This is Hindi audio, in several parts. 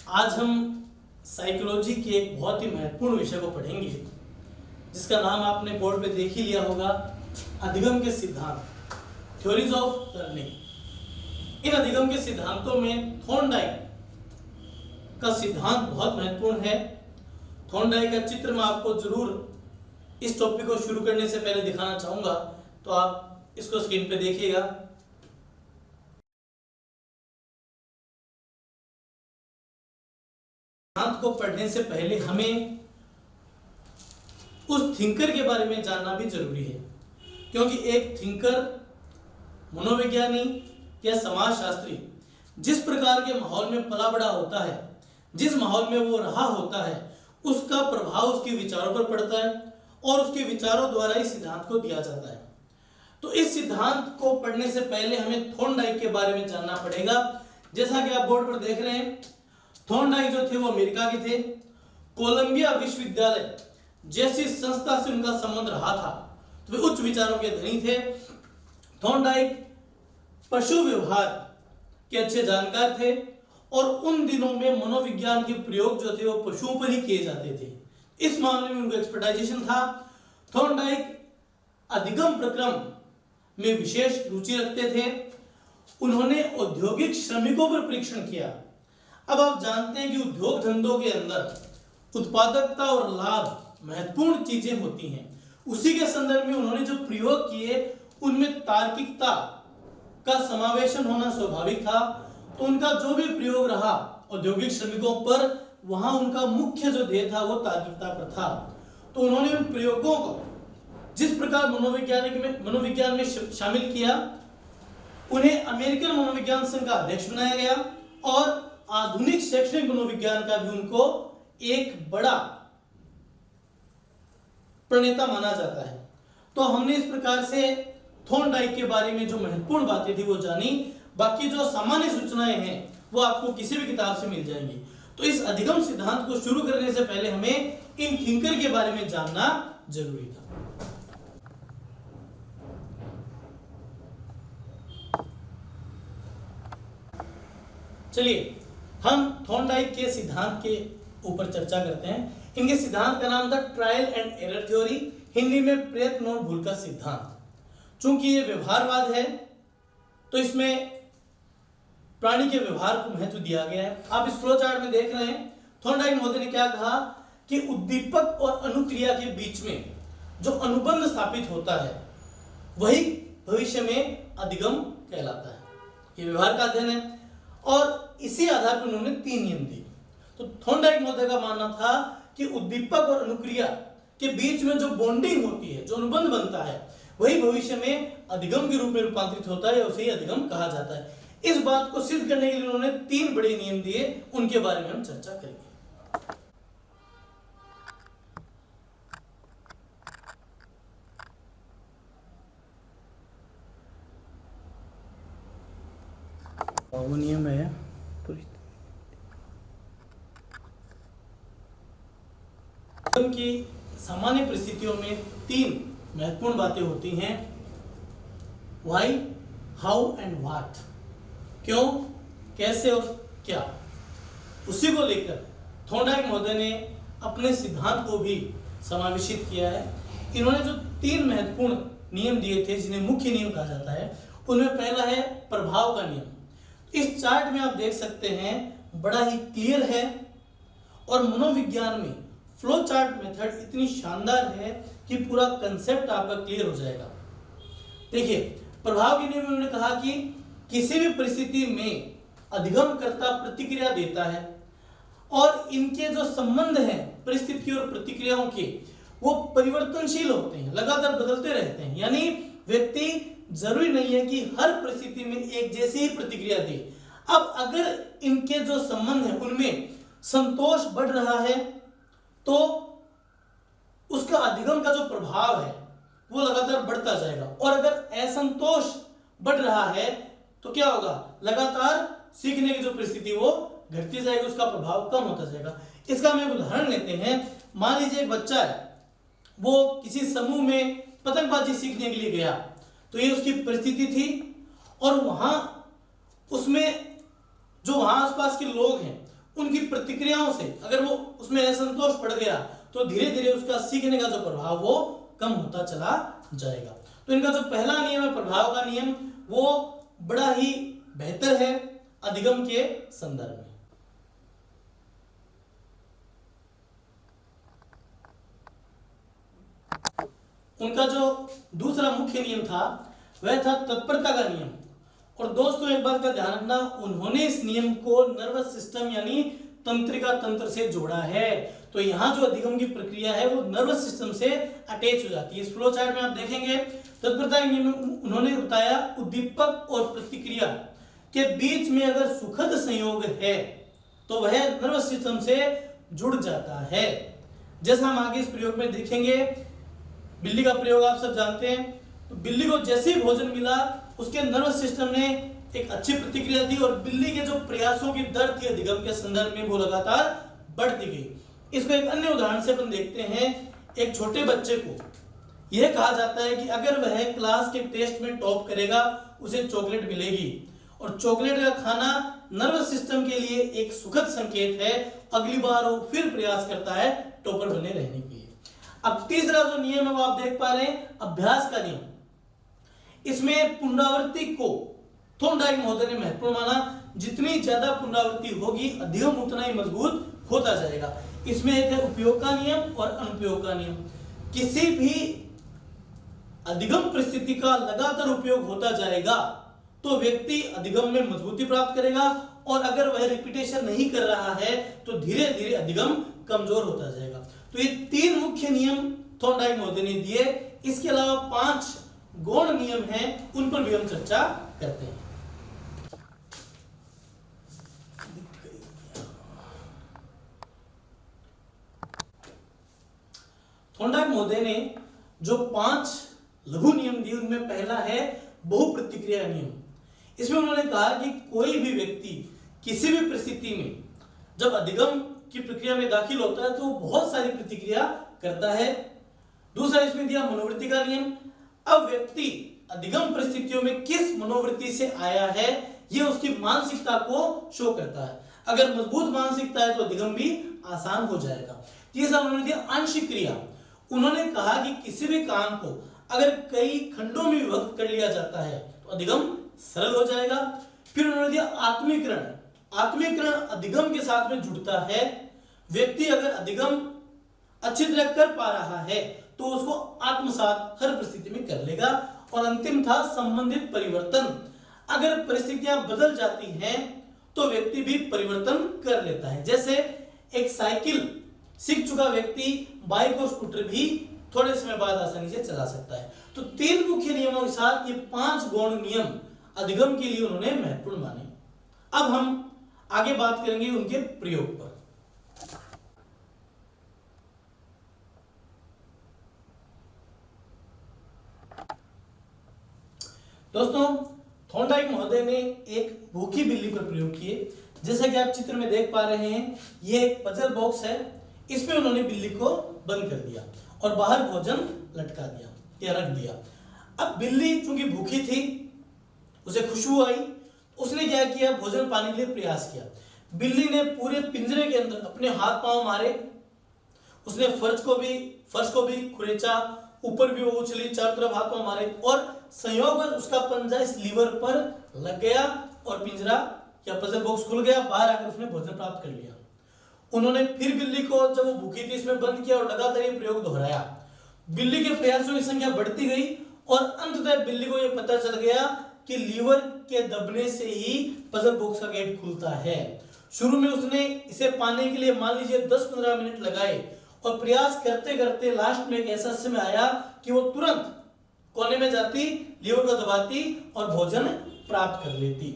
आज हम साइकोलॉजी के एक बहुत ही महत्वपूर्ण विषय को पढ़ेंगे जिसका नाम आपने बोर्ड पे देख ही लिया होगा, अधिगम के सिद्धांत, थ्योरीज ऑफ लर्निंग। इन अधिगम के सिद्धांतों में थॉर्नडाइक का सिद्धांत बहुत महत्वपूर्ण है। थॉर्नडाइक का चित्र मैं आपको जरूर इस टॉपिक को शुरू करने से पहले दिखाना चाहूंगा, तो आप इसको स्क्रीन पे देखिएगा। सिद्धांत को पढ़ने से पहले हमें उस थिंकर के बारे में जानना भी जरूरी है, क्योंकि एक थिंकर, मनोविज्ञानी या समाजशास्त्री जिस प्रकार के माहौल में पला बड़ा होता है, जिस माहौल में वो रहा होता है, उसका प्रभाव उसके विचारों पर पड़ता है और उसके विचारों द्वारा इस सिद्धांत को दिया जाता है। तो इस सिद्धांत को पढ़ने से पहले हमें थॉर्नडाइक के बारे में जानना पड़ेगा। जैसा कि आप बोर्ड पर देख रहे हैं, थॉर्नडाइक जो थे वो अमेरिका के थे। कोलंबिया विश्वविद्यालय जैसी संस्था से उनका संबंध रहा था, तो वे उच्च विचारों के धनी थे। थॉर्नडाइक पशु व्यवहार के अच्छे जानकार थे और उन दिनों में मनोविज्ञान के प्रयोग जो थे वो पशुओं पर ही किए जाते थे। इस मामले में उनका एक्सपर्टाइजेशन था। थॉर्नडाइक अधिगम प्रक्रम में विशेष रुचि रखते थे। उन्होंने औद्योगिक श्रमिकों पर परीक्षण किया। अब आप जानते हैं कि उद्योग धंधों के अंदर उत्पादकता और लाभ महत्वपूर्ण चीजें होती हैं। उसी के संदर्भ में उन्होंने जो प्रयोग किए उनमें तार्किकता का समावेशन होना स्वाभाविक था। तो उनका जो भी प्रयोग रहा औद्योगिक श्रमिकों पर, वहां उनका मुख्य जो ध्येय था वो तार्किकता पर था। तो उन्होंने उन प्रयोगों को जिस प्रकार मनोविज्ञान में शामिल किया, उन्हें अमेरिकन मनोविज्ञान संघ का अध्यक्ष बनाया गया और आधुनिक शैक्षणिक मनोविज्ञान का भी उनको एक बड़ा प्रणेता माना जाता है। तो हमने इस प्रकार से थॉर्नडाइक के बारे में जो महत्वपूर्ण बातें थी वो जानी। बाकी जो सामान्य सूचनाएं हैं वो आपको किसी भी किताब से मिल जाएंगी। तो इस अधिगम सिद्धांत को शुरू करने से पहले हमें इन थिंकर के बारे में जानना जरूरी था। चलिए हम थॉर्नडाइक के सिद्धांत के ऊपर चर्चा करते हैं। इनके सिद्धांत का नाम था trial and error theory, Hindi में प्रयत्न और भूल का सिद्धांत। चूंकि ये व्यवहारवाद है तो इसमें प्राणी के व्यवहार को महत्व दिया गया है। आप इस फ्लो चार्ट में देख रहे हैं, थॉर्नडाइक महोदय ने क्या कहा कि उद्दीपक और अनुक्रिया के बीच में जो अनुबंध स्थापित होता है वही भविष्य में अधिगम कहलाता है। ये व्यवहार का अध्ययन है और इसी आधार पर उन्होंने 3 नियम दिए। तो थॉर्नडाइक महोदय का मानना था कि उद्दीपक और अनुक्रिया के बीच में जो बॉन्डिंग होती है, जो अनुबंध बनता है, वही भविष्य में अधिगम के रूप में रूपांतरित होता है, उसे ही अधिगम कहा जाता है। इस बात को सिद्ध करने के लिए उन्होंने 3 बड़े नियम दिए, उनके बारे में हम चर्चा करेंगे। वो नियम है की सामान्य परिस्थितियों में 3 महत्वपूर्ण बातें होती हैं, व्हाई, हाउ एंड व्हाट। क्यों, कैसे और क्या। उसी को लेकर थॉर्नडाइक महोदय ने अपने सिद्धांत को भी समावेशित किया है। इन्होंने जो 3 महत्वपूर्ण नियम दिए थे, जिन्हें मुख्य नियम कहा जाता है, उनमें पहला है प्रभाव का नियम। इस चार्ट में आप देख सकते हैं, बड़ा ही क्लियर है और मनोविज्ञान में फ्लो चार्ट मेथड इतनी शानदार है कि पूरा कंसेप्ट आपका क्लियर हो जाएगा। देखिए, प्रभाव के नियम में उन्होंने कहा कि किसी भी परिस्थिति में अधिगमकर्ता प्रतिक्रिया देता है और इनके जो संबंध हैं परिस्थिति और प्रतिक्रियाओं के, वो परिवर्तनशील होते हैं, लगातार बदलते रहते हैं। यानी व्यक्ति जरूरी नहीं है कि हर परिस्थिति में एक जैसी ही प्रतिक्रिया दे। अब अगर इनके जो संबंध है उनमें संतोष बढ़ रहा है तो उसका अधिगम का जो प्रभाव है वो लगातार बढ़ता जाएगा, और अगर असंतोष बढ़ रहा है तो क्या होगा, लगातार सीखने की जो परिस्थिति वो घटती जाएगी, उसका प्रभाव कम होता जाएगा। इसका हम एक उदाहरण लेते हैं। मान लीजिए एक बच्चा है, वो किसी समूह में पतंगबाजी सीखने के लिए गया, तो ये उसकी परिस्थिति थी और वहां उसमें जो वहां आसपास के लोग हैं उनकी प्रतिक्रियाओं से अगर वो उसमें असंतोष पड़ गया तो धीरे धीरे उसका सीखने का जो प्रभाव वो कम होता चला जाएगा। तो इनका जो पहला नियम है प्रभाव का नियम, वो बड़ा ही बेहतर है अधिगम के संदर्भ में। उनका जो दूसरा मुख्य नियम था वह था तत्परता का नियम। और दोस्तों एक बात का ध्यान रखना, उन्होंने इस नियम को नर्वस सिस्टम यानी तंत्रिका तंत्र से जोड़ा है। तो यहाँ जो अधिगम की प्रक्रिया है वो नर्वस सिस्टम से अटैच हो जाती है। इस फ्लो चार्ट में आप देखेंगे तत्परता के नियम में उन्होंने बताया उद्दीपक और प्रतिक्रिया के बीच में अगर सुखद संयोग है तो वह नर्वस सिस्टम से जुड़ जाता है। जैसा हम आगे इस प्रयोग में देखेंगे, बिल्ली का प्रयोग आप सब जानते हैं। तो बिल्ली को जैसे ही भोजन मिला उसके नर्वस सिस्टम ने एक अच्छी प्रतिक्रिया दी और बिल्ली के जो प्रयासों की दर थी अधिगम के संदर्भ में वो लगातार बढ़ती गई। इसको एक अन्य उदाहरण से अपन देखते हैं। एक छोटे बच्चे को यह कहा जाता है कि अगर वह क्लास के टेस्ट में टॉप करेगा उसे चॉकलेट मिलेगी, और चॉकलेट का खाना नर्वस सिस्टम के लिए एक सुखद संकेत है। अगली बार वो फिर प्रयास करता है टॉपर बने रहने के लिए। अब तीसरा जो नियम है वो आप देख पा रहे हैं, अभ्यास का नियम। इसमें पुनरावृत्ति को थॉर्नडाइक महोदय ने महत्वपूर्ण माना। जितनी ज्यादा पुनरावृत्ति होगी अधिगम उतना ही मजबूत होता जाएगा। इसमें एक है उपयोग का नियम और अनुपयोग का नियम। किसी भी अधिगम परिस्थिति का लगातार उपयोग होता जाएगा तो व्यक्ति अधिगम में मजबूती प्राप्त करेगा, और अगर वह रिपीटेशन नहीं कर रहा है तो धीरे धीरे अधिगम कमजोर होता जाएगा। तो ये तीन मुख्य नियम थॉर्नडाइक महोदय ने दिए। इसके अलावा 5 गौण नियम हैं, उन पर भी हम चर्चा करते हैं। थॉर्नडाइक महोदय ने जो 5 लघु नियम दिए उनमें पहला है बहुप्रतिक्रिया नियम। इसमें उन्होंने कहा कि कोई भी व्यक्ति किसी भी परिस्थिति में जब अधिगम की प्रक्रिया में दाखिल होता है तो वो बहुत सारी प्रतिक्रिया करता है। दूसरा इसमें दिया मनोवृत्ति का नियम। अब व्यक्ति अधिगम परिस्थितियों में किस मनोवृत्ति से आया है यह उसकी मानसिकता को शो करता है। अगर मजबूत मानसिकता है तो अधिगम भी आसान हो जाएगा। तीसरा उन्होंने दिया आंशिक क्रिया। उन्होंने कहा कि किसी भी काम को अगर कई खंडों में विभक्त कर लिया जाता है तो अधिगम सरल हो जाएगा। फिर उन्होंने दिया आत्मीकरण। आत्मीकरण अधिगम के साथ में जुड़ता है। व्यक्ति अगर अधिगम अच्छी तरह कर पा रहा है तो उसको आत्मसात हर परिस्थिति में कर लेगा। और अंतिम था संबंधित परिवर्तन। अगर परिस्थितियां बदल जाती हैं तो व्यक्ति भी परिवर्तन कर लेता है। जैसे एक साइकिल सीख चुका व्यक्ति बाइक और स्कूटर भी थोड़े समय बाद आसानी से चला सकता है। तो 3 मुख्य नियमों के साथ ये 5 गौण नियम अधिगम के लिए उन्होंने महत्वपूर्ण माने। अब हम आगे बात करेंगे उनके प्रयोग पर। दोस्तों थॉर्नडाइक महोदय ने एक भूखी बिल्ली पर प्रयोग किए। जैसा कि आप चित्र में देख पा रहे हैं, ये एक पजल बॉक्स है। इसमें उन्होंने बिल्ली को बंद कर दिया और बाहर भोजन लटका दिया या रख दिया। अब बिल्ली चूंकि भूखी थी, उसे खुशबू आई, उसने क्या किया, भोजन पाने के लिए प्रयास किया। बिल्ली ने पूरे पिंजरे के अंदर अपने हाथ पांव मारे, उसने फर्श को भी खुरेचा, ऊपर भी वो उछली, चारों तरफ हाथ पांव मारे, और संयोगवश उसका पंजा इस लीवर पर लग गया और पिंजरा या पजल बॉक्स खुल गया। बाहर आकर उसने भोजन प्राप्त कर लिया। उन्होंने फिर बिल्ली को जब वो भूखी थी इसमें बंद किया और लगातार ये प्रयोग दोहराया। बिल्ली के प्रयासों की संख्या बढ़ती गई और अंततः बिल्ली को यह पता चल गया कि लीवर के दबने से ही पजल बॉक्स का गेट खुलता है। शुरू में उसने इसे पाने के लिए मान लीजिए 10-15 मिनट लगाए और प्रयास करते करते लास्ट में एक ऐसा समय आया कि वो तुरंत कोने में जाती, लीवर को दबाती और भोजन प्राप्त कर लेती।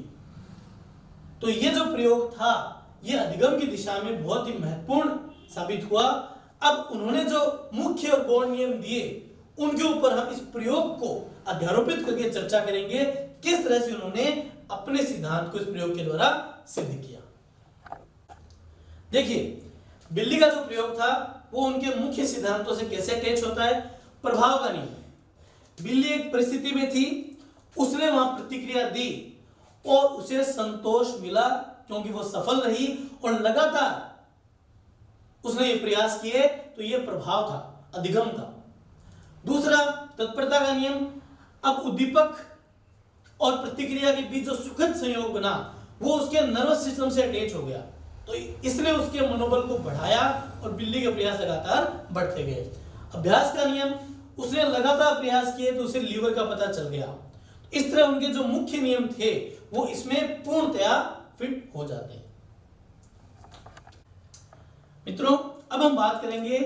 तो ये जो प्रयोग था ये अधिगम की दिशा में बहुत ही महत्वपूर्ण साबित हुआ। अब उन्होंने जो मुख्य और गौण नियम दिए उनके ऊपर हम इस प्रयोग को अध्यारोपित करके चर्चा करेंगे, किस तरह से उन्होंने अपने सिद्धांत को इस प्रयोग के द्वारा सिद्ध किया। देखिए बिल्ली का जो प्रयोग था वो उनके मुख्य सिद्धांतों से कैसे अटैच होता है। प्रभाव का नियम। बिल्ली एक परिस्थिति में थी, उसने वहां प्रतिक्रिया दी और उसे संतोष मिला, क्योंकि वो सफल रही और लगातार उसने ये प्रयास किए, तो ये प्रभाव था अधिगम का। दूसरा, तत्परता का नियम। अब उद्दीपक और प्रतिक्रिया के बीच जो सुखद संयोग बना वो उसके नर्वस सिस्टम से अटैच हो गया, तो इसने उसके मनोबल को बढ़ाया और बिल्ली के प्रयास लगातार बढ़ते गए। अभ्यास का नियम, उसने लगातार प्रयास किए तो उसे लीवर का पता चल गया। इस तरह उनके जो मुख्य नियम थे वो इसमें पूर्णतया फिट हो जाते हैं। मित्रों, अब हम बात करेंगे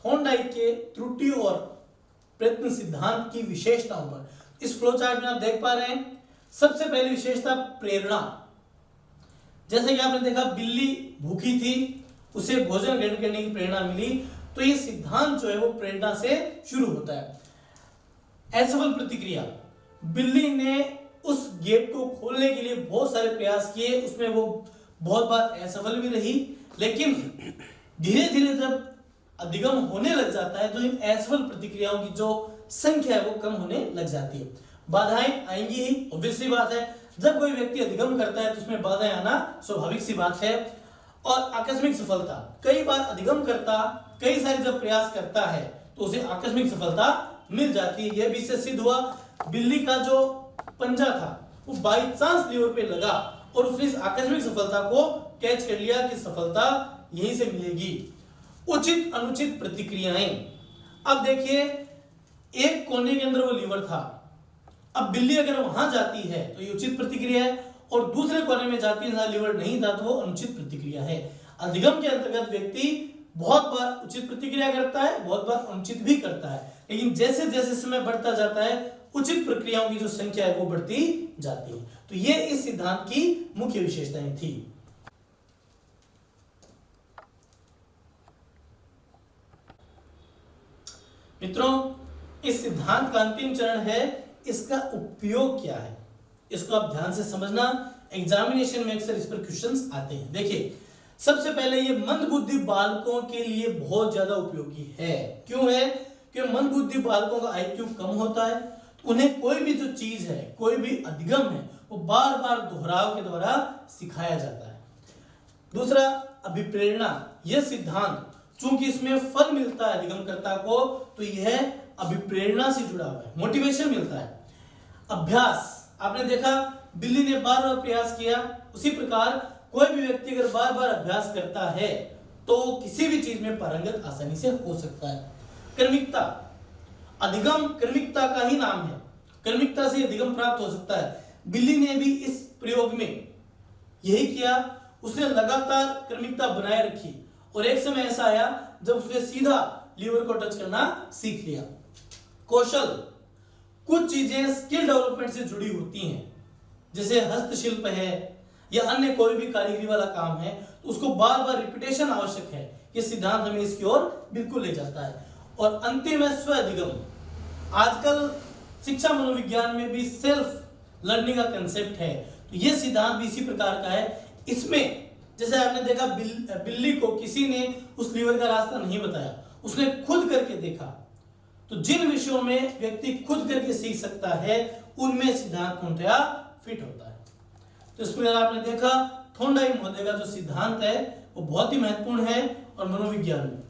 थॉर्नडाइक के त्रुटि और प्रयत्न सिद्धांत की विशेषताओं पर। इस फ्लो चार्ट में आप देख पा रहे हैं, सबसे पहली विशेषता प्रेरणा। जैसे कि आपने देखा बिल्ली भूखी थी, उसे भोजन ग्रहण करने की प्रेरणा मिली, तो ये सिद्धांत जो है वो प्रेरणा से शुरू होता है। असफल प्रतिक्रिया, बिल्ली ने उस गेट को खोलने के लिए बहुत सारे प्रयास किए, उसमें वो बहुत बार असफल भी रही, लेकिन धीरे धीरे जब अधिगम होने लग जाता है तो इन असफल प्रतिक्रियाओं की जो संख्या है वो कम होने लग जाती है। बाधाएं आएंगी ही, ऑब्वियस सी बात है। जब कोई व्यक्ति अधिगम करता है तो उसमें बाधाएं आना स्वाभाविक सी बात है। और आकस्मिक सफलता, कई बार अधिगम करता, कई सारे जब प्रयास करता है तो उसे आकस्मिक सफलता मिल जाती है। यह भी इससे सिद्ध हुआ, बिल्ली का जो पंजा था वो बाई चांस लीवर पे लगा और उसने इस आकस्मिक सफलता को कैच कर लिया कि सफलता यहीं से मिलेगी। उचित अनुचित प्रतिक्रियाएं, अब देखिए एक कोने के अंदर वो लीवर था, अब बिल्ली अगर वहां जाती है तो ये उचित प्रतिक्रिया है, और दूसरे कोने में जाती है जहां लीवर नहीं था तो वो अनुचित प्रतिक्रिया है। अधिगम के अंतर्गत व्यक्ति बहुत बार उचित प्रतिक्रिया करता है, बहुत बार अनुचित भी करता है, लेकिन जैसे जैसे समय बढ़ता जाता है उचित प्रक्रियाओं की जो संख्या है वो बढ़ती जाती है। तो ये इस सिद्धांत की मुख्य विशेषताएं थी। मित्रों, इस सिद्धांत का अंतिम चरण है इसका उपयोग क्या है। इसको आप ध्यान से समझना, एग्जामिनेशन में अक्सर इस पर क्वेश्चंस आते हैं। देखिए, सबसे पहले ये मंदबुद्धि बालकों के लिए बहुत ज्यादा उपयोगी है। क्यों है? क्योंकि मंदबुद्धि बालकों का IQ कम होता है, उन्हें कोई भी जो चीज है, कोई भी अधिगम है, वो बार बार दोहराव के द्वारा सिखाया जाता है। दूसरा, अभिप्रेरणा। यह सिद्धांत चूंकि इसमें फल मिलता है अधिगमकर्ता को, तो यह अभिप्रेरणा से जुड़ा हुआ है, मोटिवेशन मिलता है। अभ्यास, आपने देखा बिल्ली ने बार बार प्रयास किया, उसी प्रकार कोई भी व्यक्ति अगर बार बार अभ्यास करता है तो किसी भी चीज में पारंगत आसानी से हो सकता है। क्रमिकता, अधिगम क्रमिकता का ही नाम है, क्रमिकता से अधिगम प्राप्त हो सकता है। बिल्ली ने भी इस प्रयोग में यही किया, उसने लगातार क्रमिकता बनाए रखी और एक समय ऐसा आया जब उसने सीधा लीवर को टच करना सीख लिया। कौशल, कुछ चीजें स्किल डेवलपमेंट से जुड़ी होती हैं, जैसे हस्तशिल्प है या अन्य कोई भी कारीगरी वाला काम है, तो उसको बार बार रिपीटेशन आवश्यक है। ये सिद्धांत हमें इसकी ओर बिल्कुल ले जाता है। और अंतिम है स्व अधिगम। आजकल शिक्षा मनोविज्ञान में भी सेल्फ लर्निंग का कंसेप्ट है, तो ये सिद्धांत भी इसी प्रकार का है। इसमें जैसे आपने देखा बिल्ली को किसी ने उस लीवर का रास्ता नहीं बताया, उसने खुद करके देखा। तो जिन विषयों में व्यक्ति खुद करके सीख सकता है उनमें सिद्धांत पूर्णतया फिट होता है। तो इस प्रकार आपने देखा थॉर्नडाइक महोदय का जो सिद्धांत है वो बहुत ही महत्वपूर्ण है और मनोविज्ञान में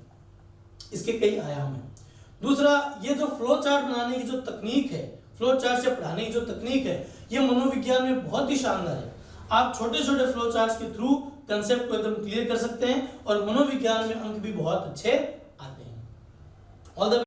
इसके कई आयाम हैं। दूसरा, ये जो फ्लो चार्ट बनाने की जो तकनीक है, फ्लो चार्ट से पढ़ाने की जो तकनीक है, ये मनोविज्ञान में बहुत ही शानदार है। आप छोटे छोटे फ्लो चार्ट्स के थ्रू कंसेप्ट को एकदम क्लियर कर सकते हैं और मनोविज्ञान में अंक भी बहुत अच्छे आते हैं। All the